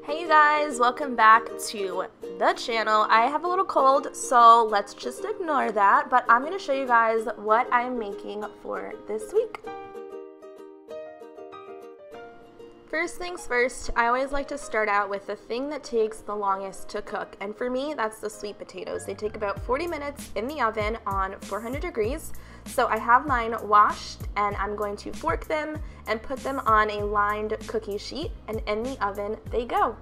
Hey you guys, welcome back to the channel. I have a little cold, so let's just ignore that, but I'm going to show you guys what I'm making for this week. First things first, I always like to start out with the thing that takes the longest to cook, and for me, that's the sweet potatoes. They take about 40 minutes in the oven on 400 degrees. So I have mine washed, and I'm going to fork them and put them on a lined cookie sheet, and in the oven they go.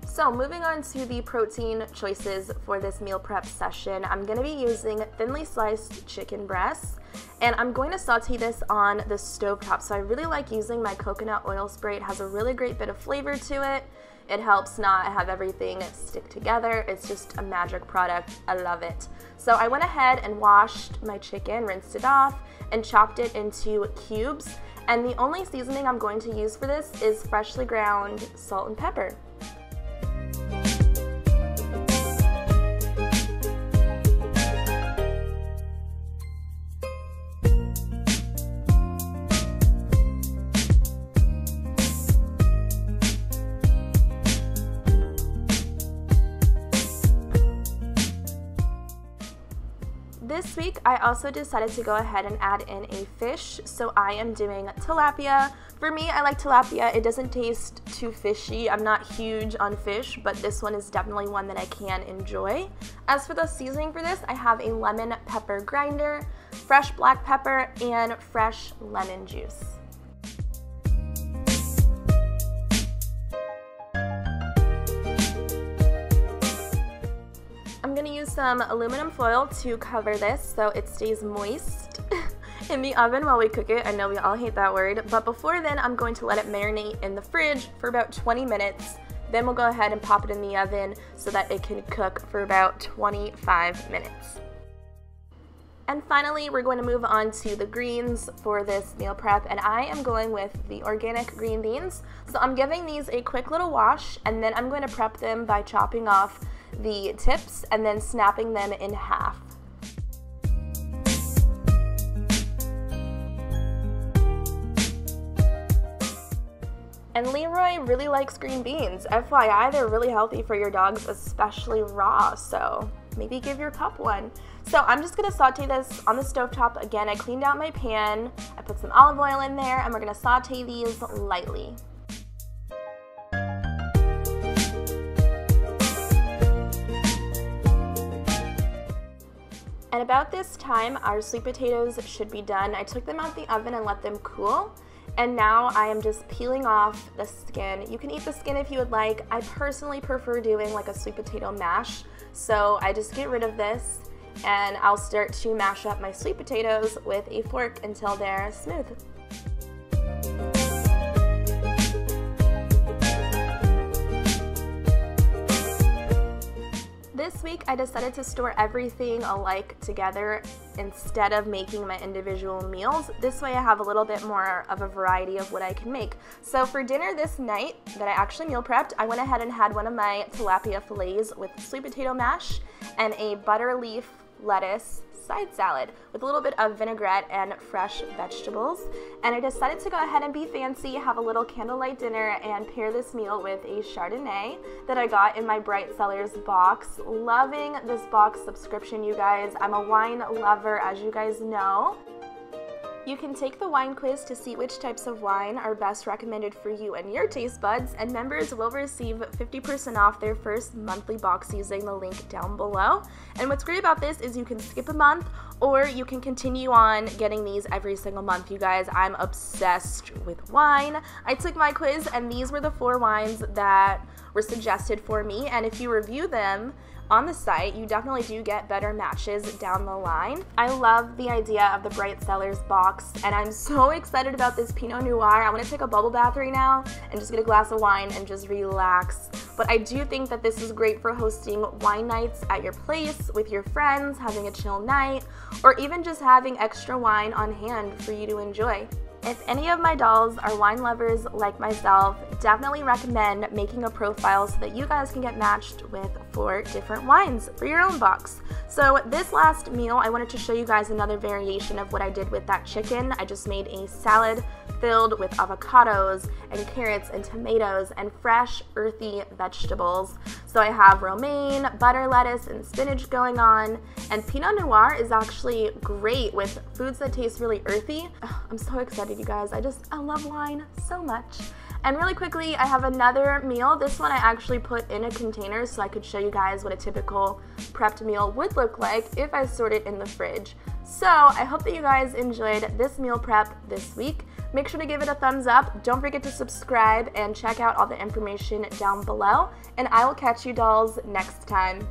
So moving on to the protein choices for this meal prep session, I'm going to be using thinly sliced chicken breasts, and I'm going to saute this on the stovetop. So I really like using my coconut oil spray. It has a really great bit of flavor to it. It helps not have everything stick together. It's just a magic product. I love it. So I went ahead and washed my chicken, rinsed it off, and chopped it into cubes. And the only seasoning I'm going to use for this is freshly ground salt and pepper. This week, I also decided to go ahead and add in a fish, so I am doing tilapia. For me, I like tilapia. It doesn't taste too fishy. I'm not huge on fish, but this one is definitely one that I can enjoy. As for the seasoning for this, I have a lemon pepper grinder, fresh black pepper, and fresh lemon juice. I'm going to use some aluminum foil to cover this so it stays moist in the oven while we cook it. I know we all hate that word, but before then I'm going to let it marinate in the fridge for about 20 minutes. Then we'll go ahead and pop it in the oven so that it can cook for about 25 minutes. And finally, we're going to move on to the greens for this meal prep, and I am going with the organic green beans. So I'm giving these a quick little wash, and then I'm going to prep them by chopping off the tips and then snapping them in half. And Leroy really likes green beans. FYI, they're really healthy for your dogs, especially raw, so maybe give your pup one. So I'm just gonna saute this on the stovetop. Again, I cleaned out my pan, I put some olive oil in there, and we're gonna saute these lightly. And about this time, our sweet potatoes should be done. I took them out the oven and let them cool. And now I am just peeling off the skin. You can eat the skin if you would like. I personally prefer doing like a sweet potato mash. So I just get rid of this and I'll start to mash up my sweet potatoes with a fork until they're smooth. This week I decided to store everything alike together instead of making my individual meals. This way I have a little bit more of a variety of what I can make. So for dinner this night that I actually meal prepped, I went ahead and had one of my tilapia fillets with sweet potato mash and a butter leaf lettuce side salad with a little bit of vinaigrette and fresh vegetables. And I decided to go ahead and be fancy, have a little candlelight dinner, and pair this meal with a Chardonnay that I got in my Bright Cellars box. Loving this box subscription, you guys. I'm a wine lover, as you guys know. You can take the wine quiz to see which types of wine are best recommended for you and your taste buds, and members will receive 50% off their first monthly box using the link down below. And what's great about this is you can skip a month or you can continue on getting these every single month. You guys, I'm obsessed with wine. I took my quiz and these were the 4 wines that were suggested for me, and if you review them on the site, you definitely do get better matches down the line. I love the idea of the Bright Cellars box, and I'm so excited about this Pinot Noir. I want to take a bubble bath right now and just get a glass of wine and just relax. But I do think that this is great for hosting wine nights at your place with your friends, having a chill night, or even just having extra wine on hand for you to enjoy. If any of my dolls are wine lovers like myself, definitely recommend making a profile so that you guys can get matched with 4 different wines for your own box. So this last meal, I wanted to show you guys another variation of what I did with that chicken. I just made a salad filled with avocados and carrots and tomatoes and fresh earthy vegetables. So I have romaine, butter lettuce, and spinach going on. And Pinot Noir is actually great with foods that taste really earthy. I'm so excited, you guys. I love wine so much. And really quickly, I have another meal. This one I actually put in a container so I could show you guys what a typical prepped meal would look like if I stored it in the fridge. So I hope that you guys enjoyed this meal prep this week. Make sure to give it a thumbs up. Don't forget to subscribe and check out all the information down below. And I will catch you dolls next time.